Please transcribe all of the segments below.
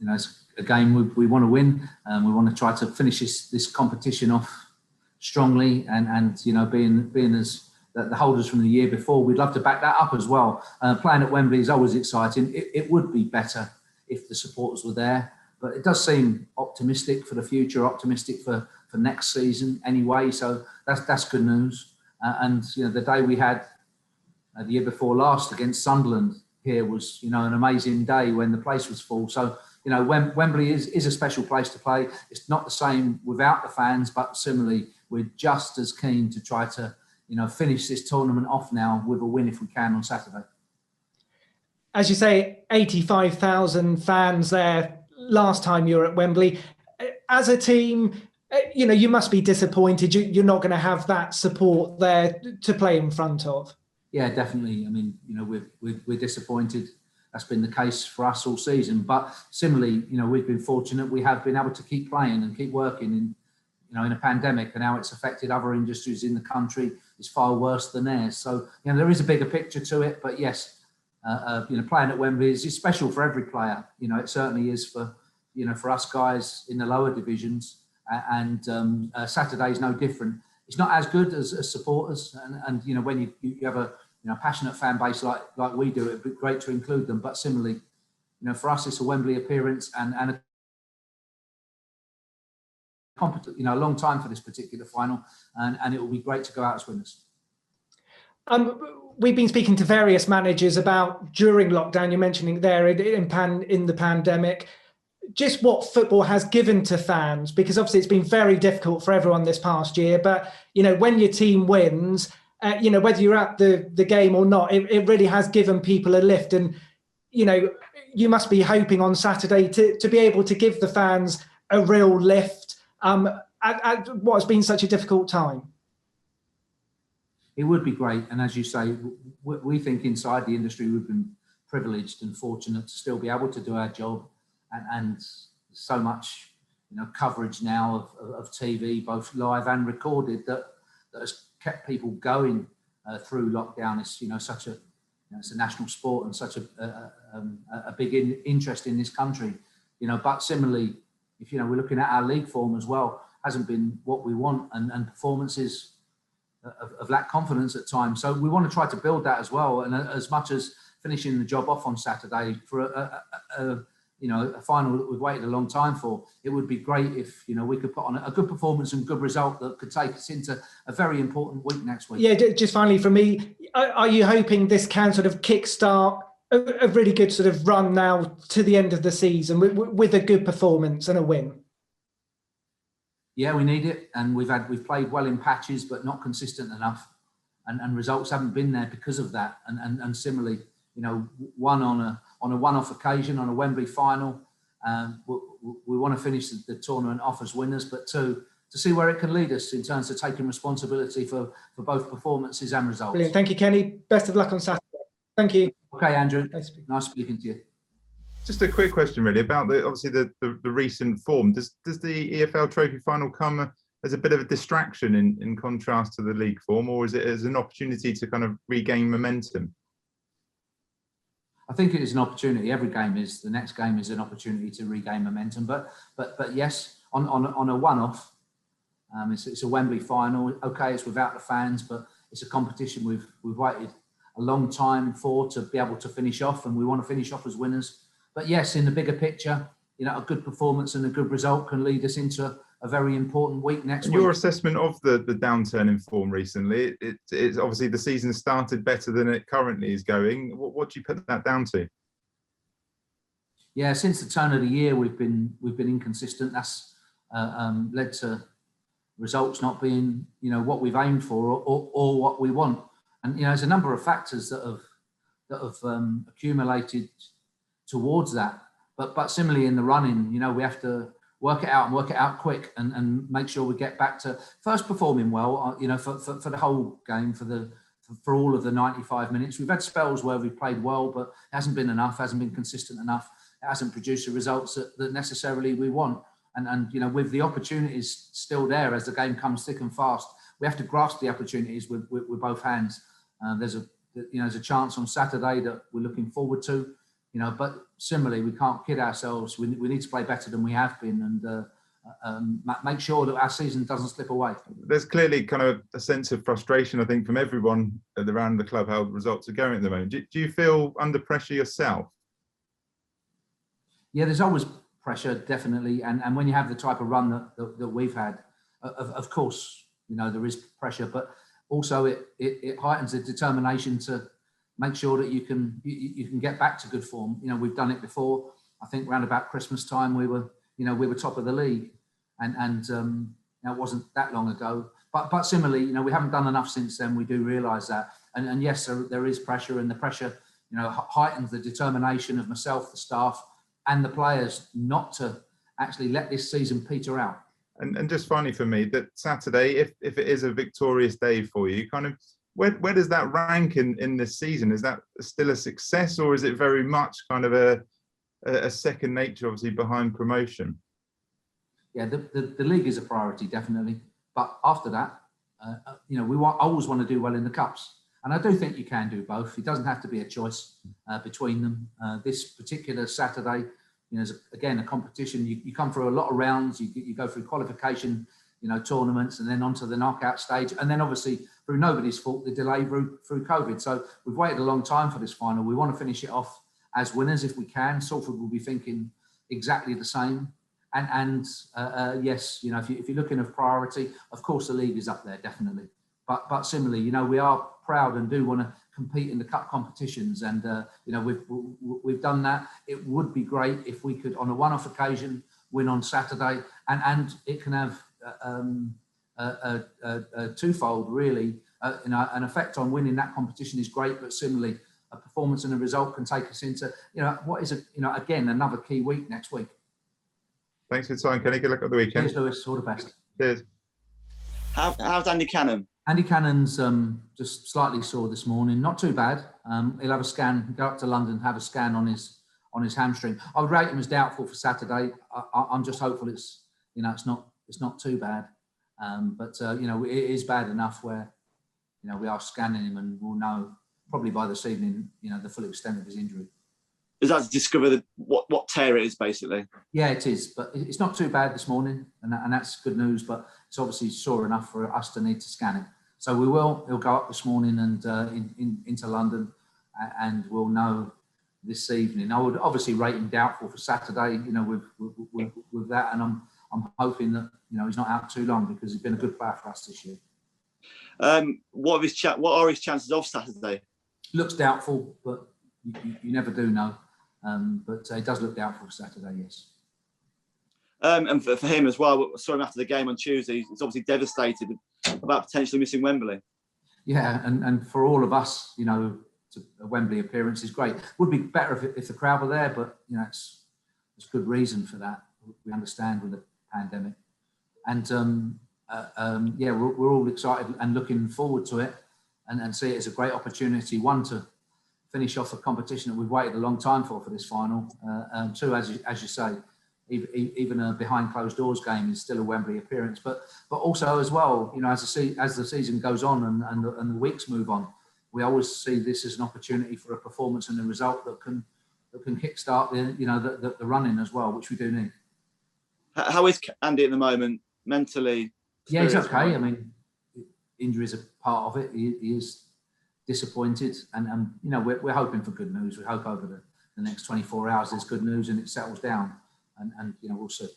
it's a game we want to win, and we want to try to finish this competition off strongly, and being as the holders from the year before, we'd love to back that up as well. Playing at Wembley is always exciting. It would be better if the supporters were there, but it does seem optimistic for the future, optimistic for next season anyway. So that's good news. And the day we had the year before last against Sunderland here was an amazing day when the place was full. So Wembley is a special place to play. It's not the same without the fans, but similarly, we're just as keen to try to finish this tournament off now with a win if we can on Saturday. As you say, 85,000 fans there last time you were at Wembley. As a team, you must be disappointed. You're not going to have that support there to play in front of. Yeah, definitely. I mean, we're disappointed. That's been the case for us all season. But similarly, we've been fortunate. We have been able to keep playing and keep working in a pandemic, and how it's affected other industries in the country is far worse than theirs. So, there is a bigger picture to it. But yes, playing at Wembley is special for every player. It certainly is for us guys in the lower divisions. And Saturday is no different. It's not as good as supporters, and when you have a passionate fan base like we do, it'd be great to include them. But similarly, for us, it's a Wembley appearance and a competent, a long time for this particular final, and it will be great to go out as winners. We've been speaking to various managers about during lockdown. You're mentioning there in the pandemic, just what football has given to fans, because obviously it's been very difficult for everyone this past year. But when your team wins, whether you're at the game or not, it really has given people a lift. And you must be hoping on Saturday to be able to give the fans a real lift at what has been such a difficult time. It would be great, and as you say, we think inside the industry we've been privileged and fortunate to still be able to do our job. And so much, coverage now of TV, both live and recorded, that has kept people going through lockdown. It's such a it's a national sport and such a big interest in this country. But similarly, if we're looking at our league form as well, hasn't been what we want, and performances have lacked confidence at times. So we want to try to build that as well. And as much as finishing the job off on Saturday for a final that we've waited a long time for, it would be great if we could put on a good performance and good result that could take us into a very important week next week. Yeah, just finally for me, are you hoping this can sort of kickstart a really good sort of run now to the end of the season with a good performance and a win? Yeah, we need it, and we've played well in patches, but not consistent enough, and results haven't been there because of that. And similarly, one on a one-off occasion on a Wembley final. We want to finish the tournament off as winners, but two, to see where it can lead us in terms of taking responsibility for both performances and results. Brilliant. Thank you, Kenny. Best of luck on Saturday. Thank you. Okay, Andrew. Nice speaking to you. Just a quick question, really, about the recent form. Does the EFL Trophy final come as a bit of a distraction in contrast to the league form, or is it as an opportunity to kind of regain momentum? I think it is an opportunity. Every game is. The next game is an opportunity to regain momentum. But yes, on a one-off, it's a Wembley final. Okay, it's without the fans, but it's a competition we've waited a long time to be able to finish off, and we want to finish off as winners. But yes, in the bigger picture, a good performance and a good result can lead us into a very important week next week. Your assessment of the downturn in form recently, it's obviously the season started better than it currently is going. What do you put that down to? Yeah, since the turn of the year, we've been inconsistent. That's led to results not being what we've aimed for or what we want. And there's a number of factors that have accumulated towards that. But similarly in the running, we have to work it out quick and make sure we get back to first performing well, for the whole game, for all of the 95 minutes. We've had spells where we've played well, but it hasn't been enough, hasn't been consistent enough. It hasn't produced the results that necessarily we want. And with the opportunities still there as the game comes thick and fast, we have to grasp the opportunities with both hands. There's a chance on Saturday that we're looking forward to. but similarly, we can't kid ourselves. We need to play better than we have been, and make sure that our season doesn't slip away. There's clearly kind of a sense of frustration, I think, from everyone around the club, how the results are going at the moment. Do you feel under pressure yourself? Yeah, there's always pressure, definitely. And when you have the type of run that we've had, of course, there is pressure, but also it heightens the determination to make sure that you can get back to good form. We've done it before. I think round about Christmas time we were top of the league, and it wasn't that long ago. But similarly, we haven't done enough since then. We do realise that, and yes, there is pressure, and the pressure, heightens the determination of myself, the staff, and the players not to actually let this season peter out. And just finally for me, that Saturday, if it is a victorious day for you, kind of where does that rank in this season? Is that still a success, or is it very much kind of a second nature, obviously, behind promotion? Yeah, the league is a priority, definitely. But after that, always want to do well in the cups. And I do think you can do both. It doesn't have to be a choice between them. This particular Saturday, is again a competition. You come through a lot of rounds. You go through qualification, tournaments, and then onto the knockout stage. And then obviously, through nobody's fault, the delay through COVID. So we've waited a long time for this final. We want to finish it off as winners if we can. Salford will be thinking exactly the same. And yes, if you're looking at priority, of course the league is up there, definitely. But similarly, we are proud and do want to compete in the cup competitions, and we've done that. It would be great if we could, on a one-off occasion, win on Saturday, and it can have a twofold, really. An effect on winning that competition is great, but similarly, a performance and a result can take us into what is again another key week next week. Thanks for your time, Kenny. Good luck at the weekend. Cheers, Lewis. All the best. Cheers. How's Andy Cannon? Andy Cannon's just slightly sore this morning. Not too bad. He'll have a scan. Go up to London, have a scan on his hamstring. I would rate him as doubtful for Saturday. I'm just hopeful it's not too bad. But it is bad enough where we are scanning him, and we'll know probably by this evening the full extent of his injury. Is that to discover what tear it is, basically? Yeah, it is, but it's not too bad this morning, and that's good news. But it's obviously sore enough for us to need to scan it. So we will. He'll go up this morning and into London, and we'll know this evening. I would obviously rate him doubtful for Saturday. With that, and I'm hoping that he's not out too long, because he's been a good player for us this year. What are his chances of Saturday? Looks doubtful, but you never do know. But it does look doubtful for Saturday, yes. And for him as well, I saw him after the game on Tuesday. He's obviously devastated about potentially missing Wembley. Yeah, and for all of us, a Wembley appearance is great. Would be better if the crowd were there, but it's good reason for that. We understand with the pandemic, and we're all excited and looking forward to it, and see it as a great opportunity. One, to finish off a competition that we've waited a long time for this final. Two, as you say, even a behind closed doors game is still a Wembley appearance. But also as well, as the season goes on and the weeks move on, we always see this as an opportunity for a performance and a result that can kickstart the running as well, which we do need. How is Andy at the moment mentally? Yeah, he's okay. I mean, injuries are part of it. He is disappointed, and we're hoping for good news. We hope over the next 24 hours there's good news and it settles down, and we'll see.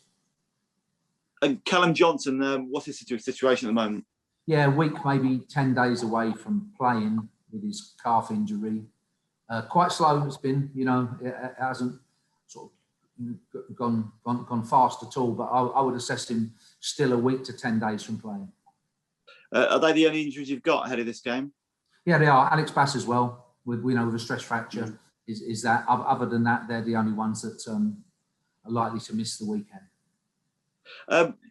And Callum Johnson, what's his situation at the moment? Yeah, a week, maybe 10 days away from playing with his calf injury. Quite slow it's been. It hasn't sort of gone fast at all, but I would assess him still a week to 10 days from playing. Are they the only injuries you've got ahead of this game? Yeah, they are. Alex Bass as well, with a stress fracture. Is that, other than that, they're the only ones that are likely to miss the weekend.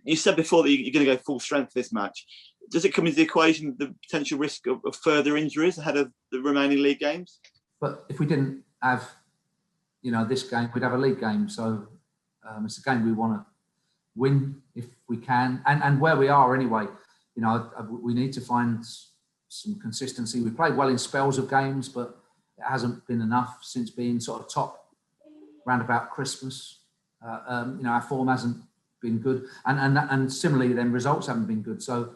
You said before that you're going to go full strength for this match. Does it come into the equation the potential risk of further injuries ahead of the remaining league games? But if we didn't have, this game, we'd have a league game. So it's a game we want to win if we can, and where we are anyway. We need to find some consistency. We played well in spells of games, but it hasn't been enough since being sort of top round about Christmas. Our form hasn't been good, and similarly, then results haven't been good. So,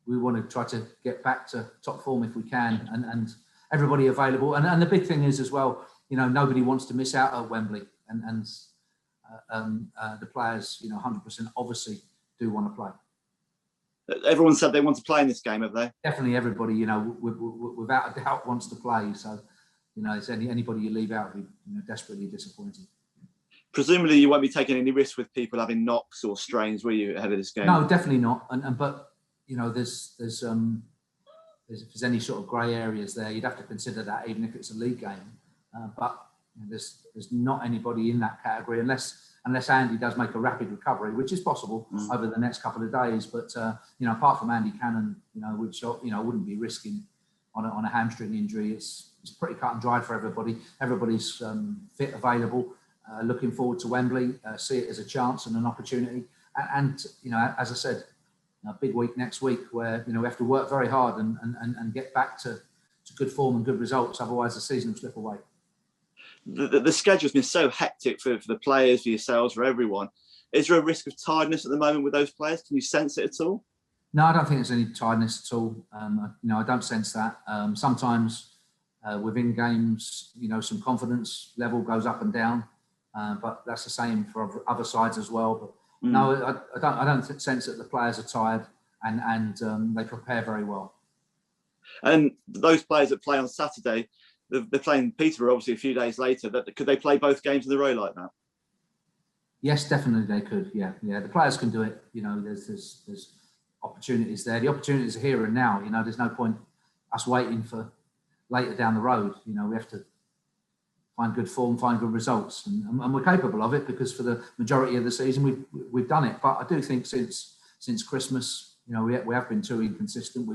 we want to try to get back to top form if we can, and everybody available. And the big thing is as well, nobody wants to miss out at Wembley, and the players, 100% obviously do want to play. Everyone said they want to play in this game, have they? Definitely, everybody, without a doubt, wants to play. So, it's anybody you leave out would be desperately disappointed. Presumably, you won't be taking any risks with people having knocks or strains, will you, ahead of this game? No, definitely not. But there's if there's any sort of grey areas there, you'd have to consider that, even if it's a league game. But there's not anybody in that category unless Andy does make a rapid recovery, which is possible over the next couple of days. But apart from Andy Cannon, which wouldn't be risking on a hamstring injury, it's pretty cut and dried for everybody. Everybody's fit, available, looking forward to Wembley. See it as a chance and an opportunity. And as I said, a big week next week where we have to work very hard and get back to good form and good results. Otherwise, the season will slip away. The schedule's been so hectic for the players, for yourselves, for everyone. Is there a risk of tiredness at the moment with those players? Can you sense it at all? No, I don't think there's any tiredness at all. I don't sense that. Sometimes within games, some confidence level goes up and down, but that's the same for other sides as well. But no, I don't sense that the players are tired, and they prepare very well. And those players that play on Saturday, they're playing Peterborough obviously a few days later. Could they play both games in a row like that? Yes, definitely they could. Yeah. The players can do it. There's opportunities there. The opportunities are here and now. There's no point us waiting for later down the road. We have to find good form, find good results, and we're capable of it because for the majority of the season we've done it. But I do think since Christmas, we have been too inconsistent.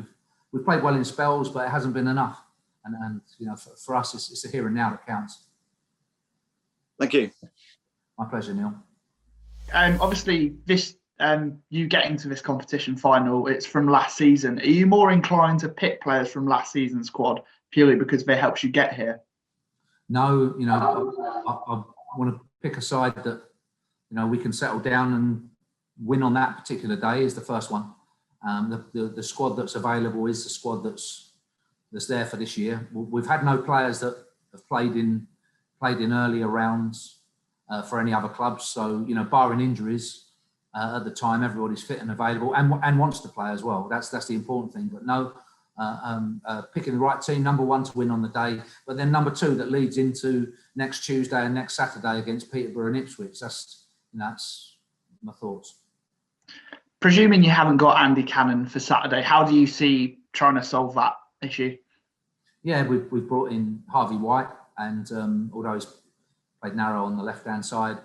We've played well in spells, but it hasn't been enough. And for us, it's the here and now that counts. Thank you. My pleasure, Neil. Obviously, this you getting to this competition final, it's from last season. Are you more inclined to pick players from last season's squad purely because they helped you get here? No, I want to pick a side that we can settle down and win on that particular day is the first one. The squad that's available is the squad that's there for this year. We've had no players that have played in earlier rounds for any other clubs. So barring injuries at the time, everybody's fit and available and wants to play as well. That's the important thing. But no, picking the right team, number one to win on the day, but then number two that leads into next Tuesday and next Saturday against Peterborough and Ipswich. That's my thoughts. Presuming you haven't got Andy Cannon for Saturday, how do you see trying to solve that issue? Yeah, we've brought in Harvey White, and although he's played narrow on the left-hand side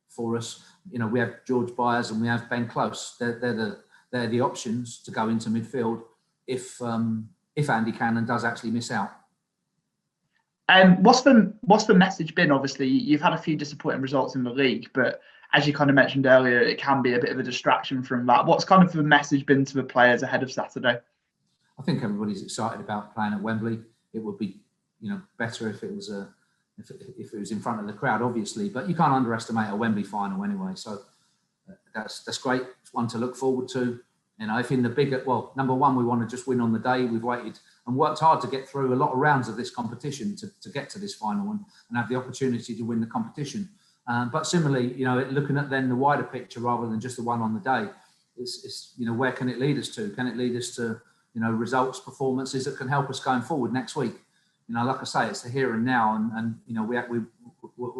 for us, we have George Byers and we have Ben Close. They're the options to go into midfield if Andy Cannon does actually miss out. And what's the message been? Obviously, you've had a few disappointing results in the league, but as you kind of mentioned earlier, it can be a bit of a distraction from that. What's kind of the message been to the players ahead of Saturday? I think everybody's excited about playing at Wembley. It would be, better if it was if it was in front of the crowd, obviously. But you can't underestimate a Wembley final anyway. So that's great. It's one to look forward to. If in the bigger, number one, we want to just win on the day. We've waited and worked hard to get through a lot of rounds of this competition to get to this final and have the opportunity to win the competition. But similarly, looking at then the wider picture rather than just the one on the day, it's where can it lead us to? Can it lead us to results, performances that can help us going forward next week? Like I say, it's the here and now, and we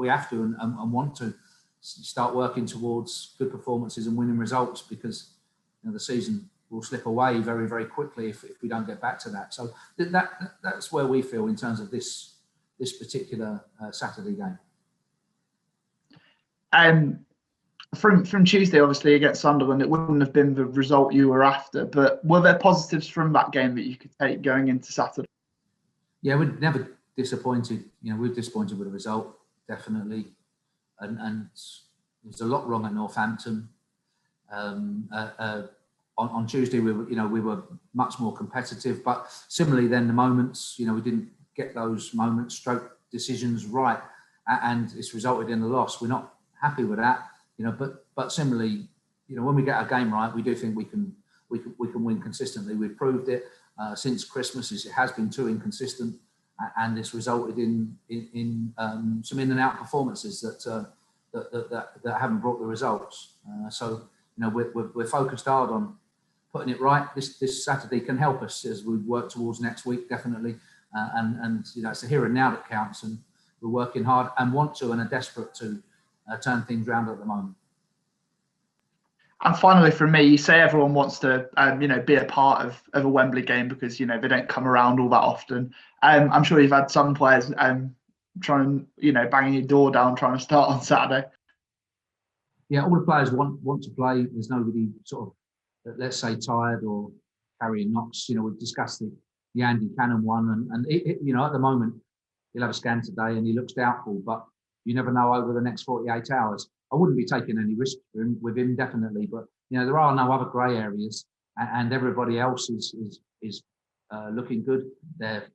have to and want to start working towards good performances and winning results because the season will slip away very, very quickly if we don't get back to that. So that's where we feel in terms of this particular Saturday game. From Tuesday, obviously, against Sunderland, it wouldn't have been the result you were after, but were there positives from that game that you could take going into Saturday? Yeah, we're never disappointed. We're disappointed with the result, definitely. And there's a lot wrong at Northampton. On Tuesday, we were much more competitive, but similarly then the moments, we didn't get those moments, stroke decisions right. and it's resulted in a loss. We're not happy with that, but similarly, when we get our game right, we do think we can win consistently. We've proved it since Christmas. It has been too inconsistent, and it's resulted in some in and out performances that haven't brought the results. So we're focused hard on putting it right. This Saturday can help us as we work towards next week, definitely. And it's the here and now that counts, and we're working hard and are desperate to turn things around at the moment. And finally, from me, you say everyone wants to, be a part of a Wembley game because, they don't come around all that often. I'm sure you've had some players trying, banging your door down, trying to start on Saturday. Yeah, all the players want to play. There's nobody sort of, let's say, tired or carrying knocks. We've discussed the Andy Cannon one, and at the moment, he'll have a scan today and he looks doubtful, but you never know over the next 48 hours. I wouldn't be taking any risk with him, definitely, but there are no other grey areas, and everybody else is looking good. They're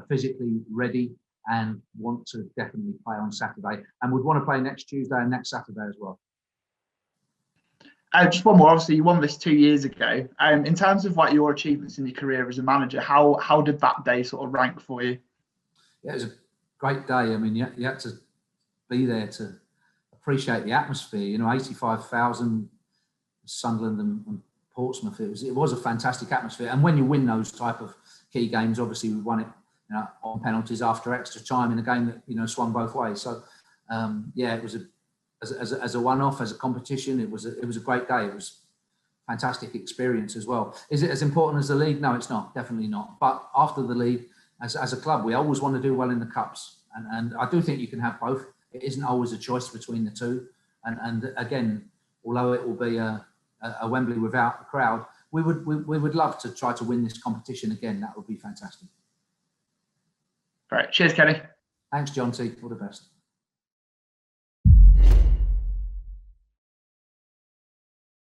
physically ready and want to definitely play on Saturday, and would want to play next Tuesday and next Saturday as well. Just one more. Obviously, you won this 2 years ago. In terms of your achievements in your career as a manager, how did that day sort of rank for you? Yeah, it was a great day. I mean, you had to be there to appreciate the atmosphere. 85,000, Sunderland and Portsmouth. It was a fantastic atmosphere. And when you win those type of key games, obviously we won it on penalties after extra time in a game that swung both ways. So it was as a one-off, as a competition, it was a great day. It was a fantastic experience as well. Is it as important as the league? No, it's not. Definitely not. But after the league, as a club, we always want to do well in the cups, and I do think you can have both. It isn't always a choice between the two. And again, although it will be a Wembley without a crowd, we would love to try to win this competition again. That would be fantastic. Great. Cheers, Kenny. Thanks, John T. All the best.